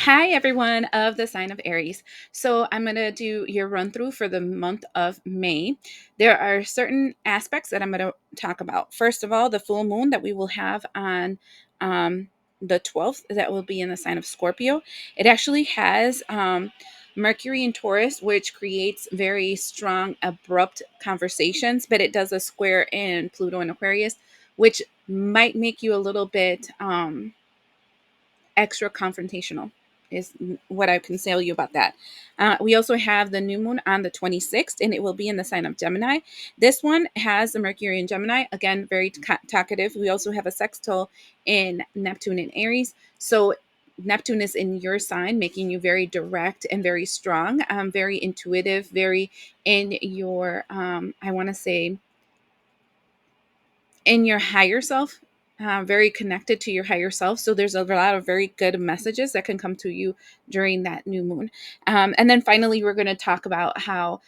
Hi, everyone of the sign of Aries. So, I'm going to do your run through for the month of May. There are certain aspects that I'm going to talk about. First of all, the full moon that we will have on the 12th, that will be in the sign of Scorpio. It actually has Mercury in Taurus, which creates very strong, abrupt conversations, but it does a square in Pluto and Aquarius, which might make you a little bit. Extra confrontational is what I can tell you about that. We also have the new moon on the 26th, and it will be in the sign of Gemini. This one has the Mercury in Gemini, again, very talkative. We also have a sextile in Neptune and Aries. So Neptune is in your sign, making you very direct and very strong, very intuitive, very in your, I want to say, in your higher self, very connected to your higher self. So there's a lot of very good messages that can come to you during that new moon. And then finally, we're going to talk about how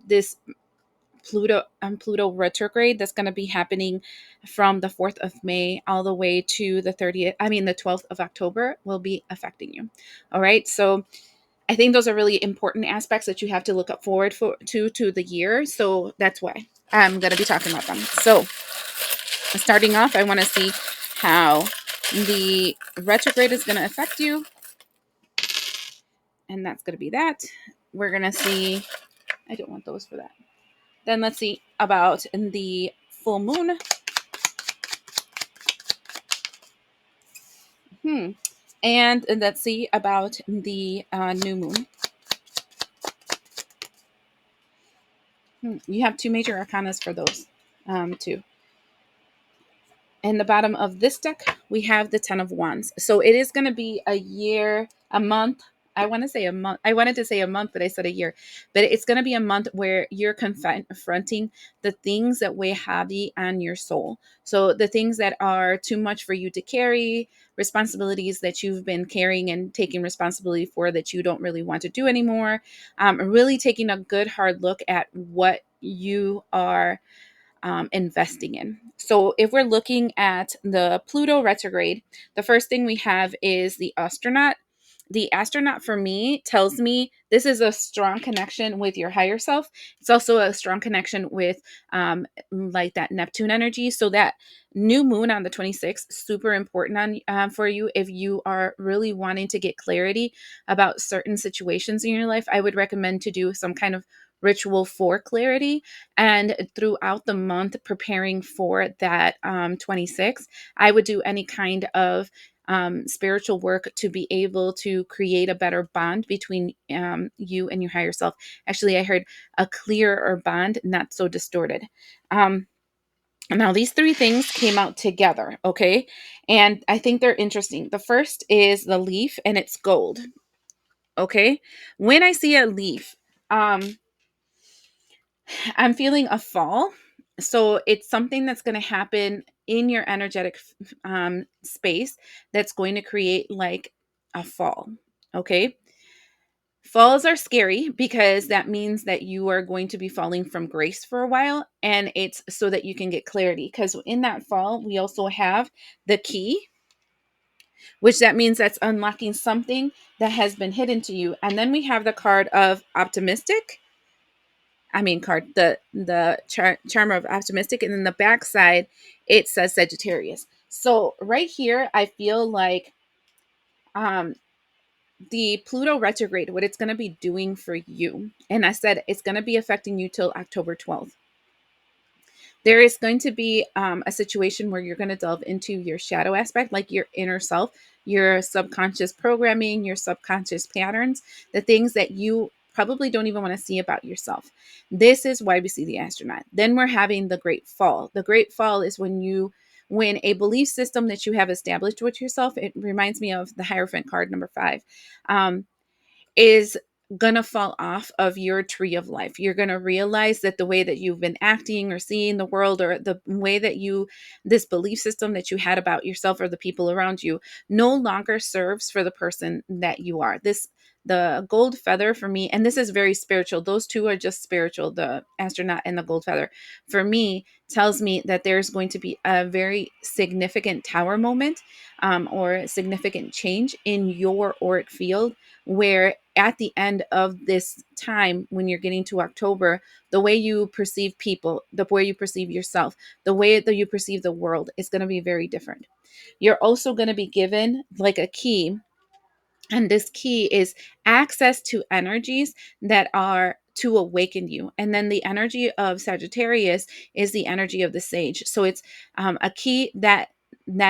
this Pluto retrograde that's going to be happening from the 4th of May all the way to the 30th, I mean the 12th of October, will be affecting you. All right. So I think those are really important aspects that you have to look up forward to the year. So that's why I'm going to be talking about them. So starting off, I want to see how the retrograde is going to affect you. And that's going to be that. We're going to see, I don't want those for that. Then let's see about the full moon. Hmm. And let's see about the new moon. You have two major arcanas for those, too. In the bottom of this deck, we have the 10 of Wands. So it is going to be a year, a month. I want to say a month. I wanted to say a month, but I said a year. But it's going to be a month where you're confronting the things that weigh heavy on your soul. So the things that are too much for you to carry, responsibilities that you've been carrying and taking responsibility for that you don't really want to do anymore. Really taking a good hard look at what you are investing in. So, if we're looking at the Pluto retrograde, the first thing we have is the astronaut. The astronaut for me tells me this is a strong connection with your higher self. It's also a strong connection with like that Neptune energy. So that new moon on the 26th, super important for you if you are really wanting to get clarity about certain situations in your life. I would recommend to do some kind of ritual for clarity, and throughout the month preparing for that 26, I would do any kind of spiritual work to be able to create a better bond between you and your higher self. Actually, I heard a clearer bond, not so distorted. um, Now, these three things came out together, okay? And I think they're interesting. The first is the leaf, and it's gold, okay? When I see a leaf, um, I'm feeling a fall. So it's something that's going to happen in your energetic space that's going to create like a fall. Okay. Falls are scary because that means that you are going to be falling from grace for a while. And it's so that you can get clarity. Because in that fall, we also have the key, which that means that's unlocking something that has been hidden to you. And then we have the card of optimistic, card, the charmer of optimistic, and then the back side it says Sagittarius. So right here I feel like um the Pluto retrograde, what it's going to be doing for you, and I said it's going to be affecting you till October 12th. There is going to be a situation where you're going to delve into your shadow aspect, like your inner self, your subconscious programming, your subconscious patterns, the things that you probably don't even want to see about yourself. This is why we see the astronaut. Then we're having the great fall. The great fall is when a belief system that you have established with yourself, it reminds me of the Hierophant card number 5, um, is gonna fall off of your tree of life. You're gonna realize that the way that you've been acting or seeing the world, or the way that this belief system that you had about yourself or the people around you, no longer serves for the person that you are. The gold feather for me, and this is very spiritual. Those two are just spiritual, the astronaut and the gold feather. For me, tells me that there's going to be a very significant tower moment, or significant change in your auric field, where at the end of this time, when you're getting to October, the way you perceive people, the way you perceive yourself, the way that you perceive the world is going to be very different. You're also going to be given like a key, and this key is access to energies that are to awaken you. And then the energy of Sagittarius is the energy of the sage. So it's a key that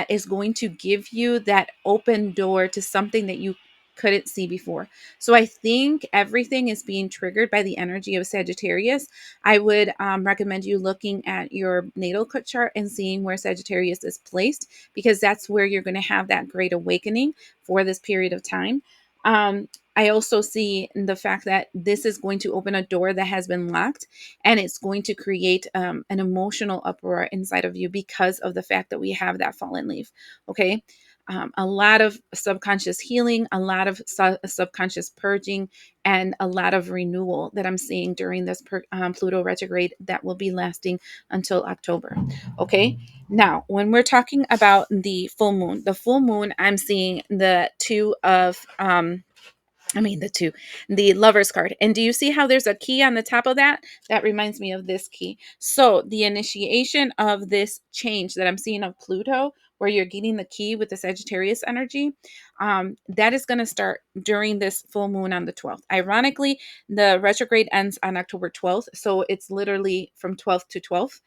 is going to give you that open door to something that you couldn't see before. So I think everything is being triggered by the energy of Sagittarius. I would recommend you looking at your natal chart and seeing where Sagittarius is placed, because that's where you're going to have that great awakening for this period of time. I also see the fact that this is going to open a door that has been locked, and it's going to create an emotional uproar inside of you because of the fact that we have that fallen leaf. Okay. A lot of subconscious healing, a lot of subconscious purging, and a lot of renewal that I'm seeing during this Pluto retrograde that will be lasting until October. Okay. Now, when we're talking about the full moon, I'm seeing the two of, the Lover's card. And do you see how there's a key on the top of that? That reminds me of this key. So the initiation of this change that I'm seeing of Pluto, where you're getting the key with the Sagittarius energy, that is going to start during this full moon on the 12th. Ironically, the retrograde ends on October 12th. So it's literally from 12th to 12th.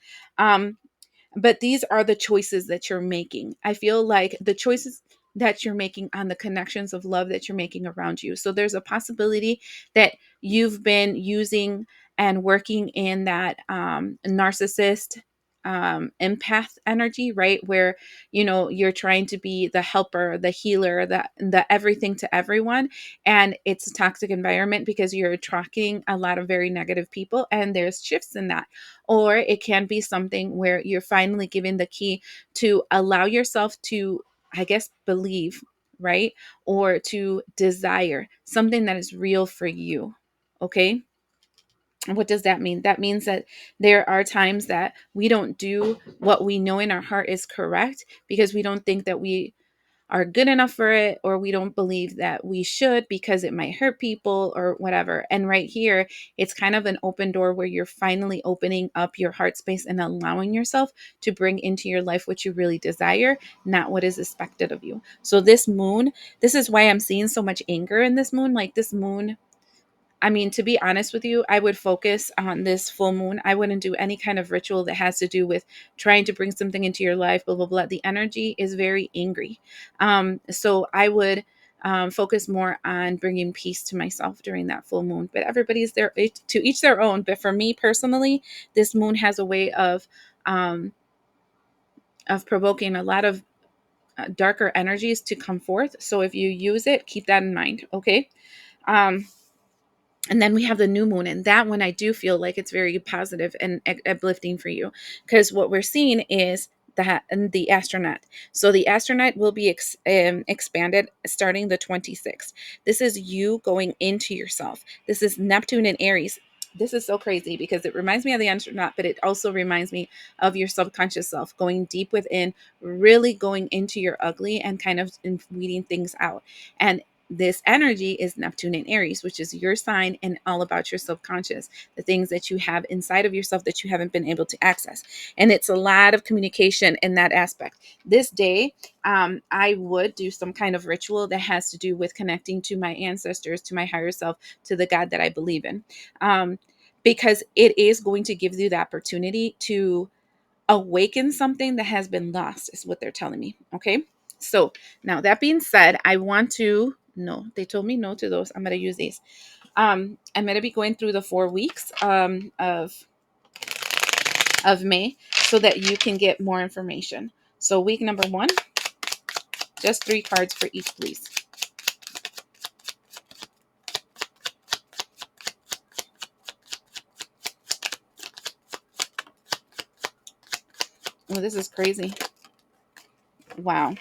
But these are the choices that you're making. I feel like the choices that you're making on the connections of love that you're making around you. So there's a possibility that you've been using and working in that narcissist, empath energy, right? Where, you're trying to be the helper, the healer, the everything to everyone. And it's a toxic environment because you're attracting a lot of very negative people, and there's shifts in that. Or it can be something where you're finally given the key to allow yourself to, I guess, believe, right? Or to desire something that is real for you. Okay. What does that mean? That means that there are times that we don't do what we know in our heart is correct because we don't think that we are good enough for it, or we don't believe that we should because it might hurt people or whatever. And right here, it's kind of an open door where you're finally opening up your heart space and allowing yourself to bring into your life what you really desire, not what is expected of you. So this moon, this is why I'm seeing so much anger in this moon. Like this moon, to be honest with you, I would focus on this full moon. I wouldn't do any kind of ritual that has to do with trying to bring something into your life, blah, blah, blah. The energy is very angry. So I would focus more on bringing peace to myself during that full moon. But everybody's there to each their own. But for me personally, this moon has a way of provoking a lot of darker energies to come forth. So if you use it, keep that in mind. Okay. Um, And then we have the new moon, and that one I do feel like it's very positive and uplifting for you, because what we're seeing is that and the astronaut. So the astronaut will be expanded starting the 26th. This is you going into yourself. This is Neptune and Aries. This is so crazy because it reminds me of the astronaut, but it also reminds me of your subconscious self going deep within, really going into your ugly and kind of weeding things out. And this energy is Neptune and Aries, which is your sign and all about your subconscious, the things that you have inside of yourself that you haven't been able to access. And it's a lot of communication in that aspect. This day, I would do some kind of ritual that has to do with connecting to my ancestors, to my higher self, to the God that I believe in. Because it is going to give you the opportunity to awaken something that has been lost, is what they're telling me. Okay. So now that being said, I want to no, they told me no to those. I'm going to use these. I'm going to be going through the 4 weeks of May so that you can get more information. So week number 1, just 3 cards for each, please. Oh, this is crazy. Wow.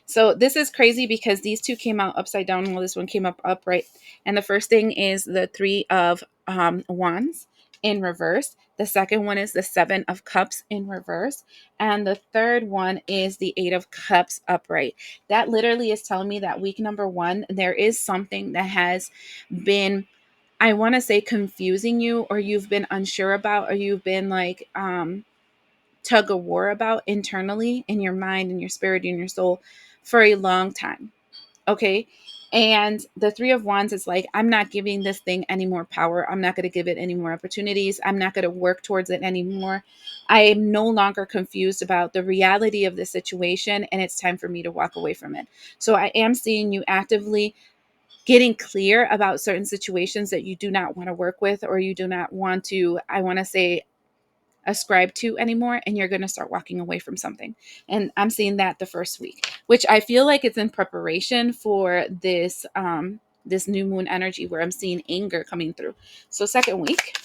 So this is crazy because these two came out upside down while this one came up upright. And the first thing is the Three of Wands in reverse. The second one is the Seven of Cups in reverse. And the third one is the Eight of Cups upright. That literally is telling me that week number one, there is something that has been, I want to say, confusing you, or you've been unsure about, or you've been like tug of war about internally in your mind and your spirit and your soul for a long time. Okay. And the Three of Wands is like, I'm not giving this thing any more power. I'm not going to give it any more opportunities. I'm not going to work towards it anymore. I am no longer confused about the reality of the situation, and it's time for me to walk away from it. So I am seeing you actively getting clear about certain situations that you do not want to work with, or you do not want to, I want to say, ascribe to anymore, and you're going to start walking away from something. And I'm seeing that the first week, which I feel like it's in preparation for this new moon energy where I'm seeing anger coming through. So second week,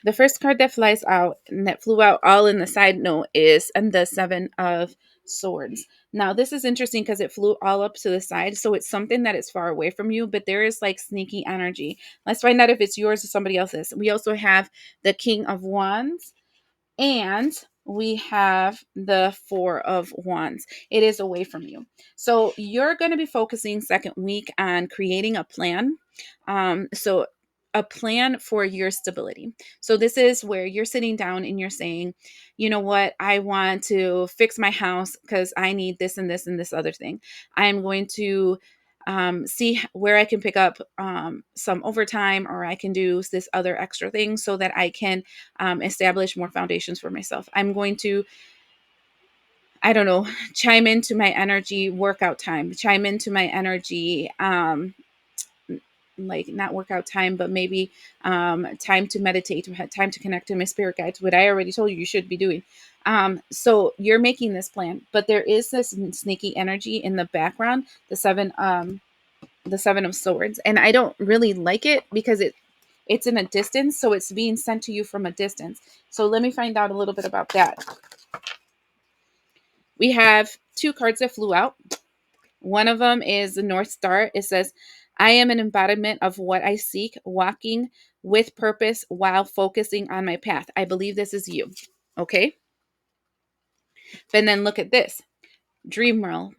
the first card that flies out and that flew out all in the side note is and the Seven of Swords. Now, this is interesting because it flew all up to the side. So it's something that is far away from you, but there is like sneaky energy. Let's find out if it's yours or somebody else's. We also have the King of Wands, and we have the Four of Wands. It is away from you. So you're going to be focusing second week on creating a plan. So a plan for your stability. So this is where you're sitting down and you're saying, you know what, I want to fix my house because I need this and this and this other thing. I'm going to see where I can pick up some overtime, or I can do this other extra thing so that I can establish more foundations for myself. I'm going to, I don't know, chime into my energy workout time, chime into my energy, like not workout time, but maybe time to meditate, time to connect to my spirit guides, what I already told you you should be doing. So you're making this plan, but there is this sneaky energy in the background, the Seven of Swords, and I don't really like it because it's in a distance, so it's being sent to you from a distance. So let me find out a little bit about that. We have two cards that flew out. One of them is the North Star. It says, I am an embodiment of what I seek, walking with purpose while focusing on my path. I believe this is you. Okay. And then look at this dream realm.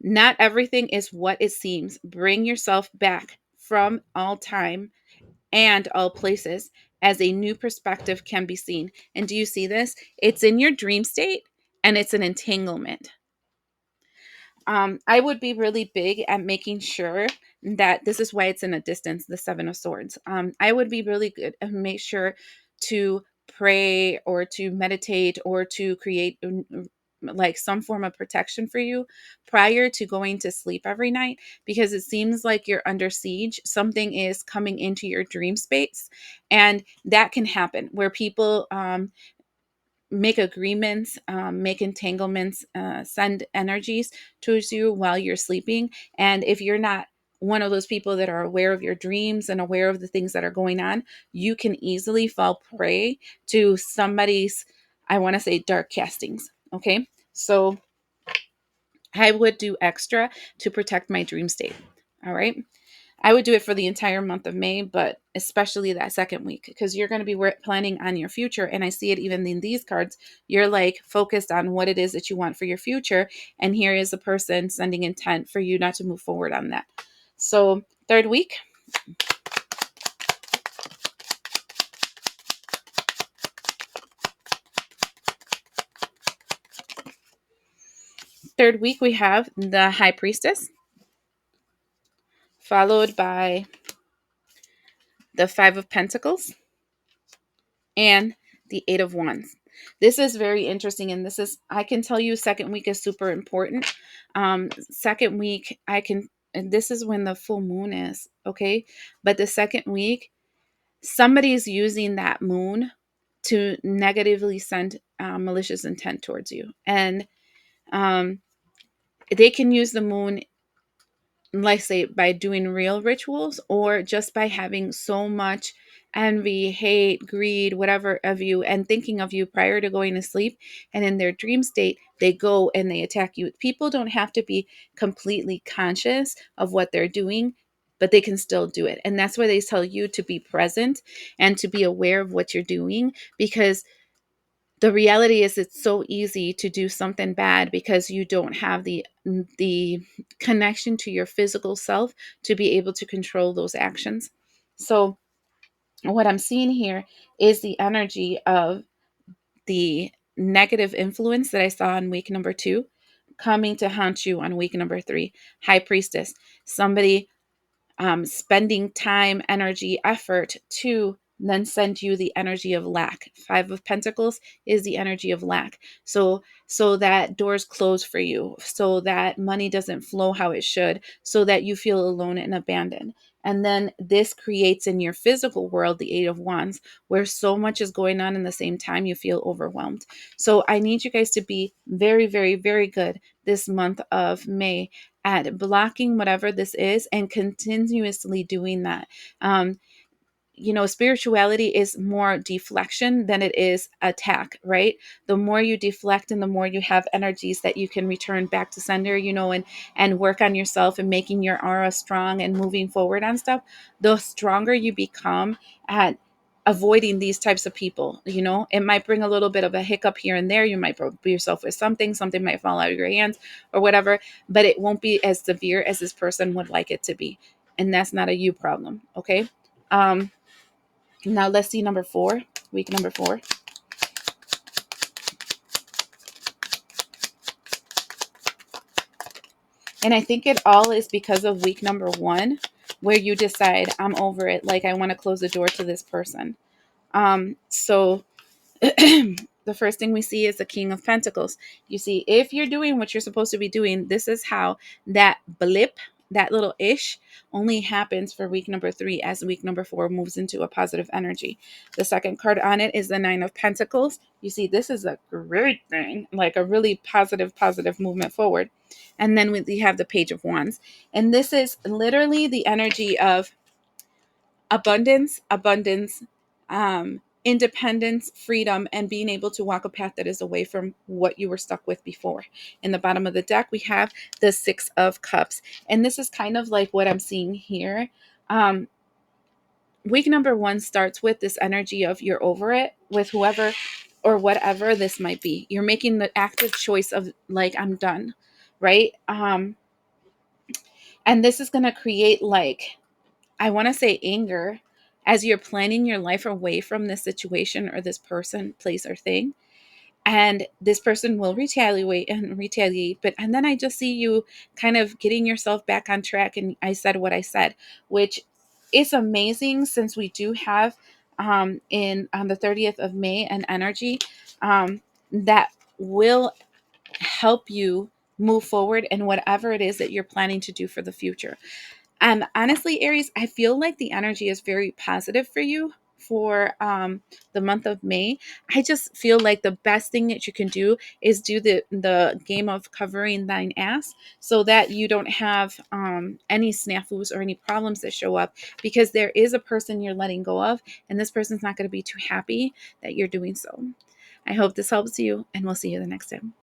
Not everything is what it seems. Bring yourself back from all time and all places as a new perspective can be seen. And do you see this? It's in your dream state and it's an entanglement. I would be really big at making sure that this is why it's in a distance, the Seven of Swords. I would be really good and make sure to pray or to meditate or to create like some form of protection for you prior to going to sleep every night, because it seems like you're under siege. Something is coming into your dream space, and that can happen where people make agreements, make entanglements, send energies towards you while you're sleeping. And if you're not one of those people that are aware of your dreams and aware of the things that are going on, you can easily fall prey to somebody's, I want to say, dark castings. Okay. So I would do extra to protect my dream state. All right. I would do it for the entire month of May, but especially that second week, because you're going to be planning on your future. And I see it even in these cards. You're like focused on what it is that you want for your future. And here is a person sending intent for you not to move forward on that. So, third week, we have the High Priestess, followed by the Five of Pentacles and the Eight of Wands. This is very interesting, and this is, I can tell you, second week is super important. Second week, and this is when the full moon is, okay? But the second week, somebody's using that moon to negatively send malicious intent towards you. And um, they can use the moon, like say, by doing real rituals or just by having so much envy, hate, greed, whatever of you, and thinking of you prior to going to sleep. And in their dream state, they go and they attack you. People don't have to be completely conscious of what they're doing, but they can still do it. And that's why they tell you to be present and to be aware of what you're doing, because the reality is it's so easy to do something bad because you don't have the connection to your physical self to be able to control those actions. So what I'm seeing here is the energy of the negative influence that I saw in week number 2 coming to haunt you on week number 3. High priestess, somebody spending time, energy, effort to then send you the energy of lack. 5 of Pentacles is the energy of lack. So that doors close for you, so that money doesn't flow how it should, so that you feel alone and abandoned. And then this creates in your physical world the 8 of Wands, where so much is going on in the same time, you feel overwhelmed. So I need you guys to be very, very, very good this month of May at blocking whatever this is and continuously doing that. Spirituality is more deflection than it is attack, right? The more you deflect and the more you have energies that you can return back to sender, and work on yourself and making your aura strong and moving forward on stuff, the stronger you become at avoiding these types of people. It might bring a little bit of a hiccup here and there. You might break yourself with something might fall out of your hands or whatever, but it won't be as severe as this person would like it to be. And that's not a you problem, okay? Now let's see number 4, week number 4. And I think it all is because of week number 1, where you decide, I'm over it. Like, I want to close the door to this person. So the first thing we see is the King of Pentacles. You see, if you're doing what you're supposed to be doing, this is how that blip, that little ish, only happens for week number 3 as week number 4 moves into a positive energy. The second card on it is the 9 of Pentacles. You see, this is a great thing, like a really positive movement forward. And then we have the Page of Wands. And this is literally the energy of abundance, independence, freedom, and being able to walk a path that is away from what you were stuck with before. In the bottom of the deck, we have the 6 of Cups. And this is kind of like what I'm seeing here. Week number 1 starts with this energy of you're over it with whoever or whatever this might be. You're making the active choice of, like, I'm done, right? And this is going to create, like, I want to say anger, as you're planning your life away from this situation or this person, place, or thing. And this person will retaliate. And then I just see you kind of getting yourself back on track. And I said what I said, which is amazing, since we do have in on the 30th of May an energy that will help you move forward in whatever it is that you're planning to do for the future. Honestly, Aries, I feel like the energy is very positive for you for the month of May. I just feel like the best thing that you can do is do the game of covering thine ass, so that you don't have any snafus or any problems that show up, because there is a person you're letting go of, and this person's not going to be too happy that you're doing so. I hope this helps you, and we'll see you the next time.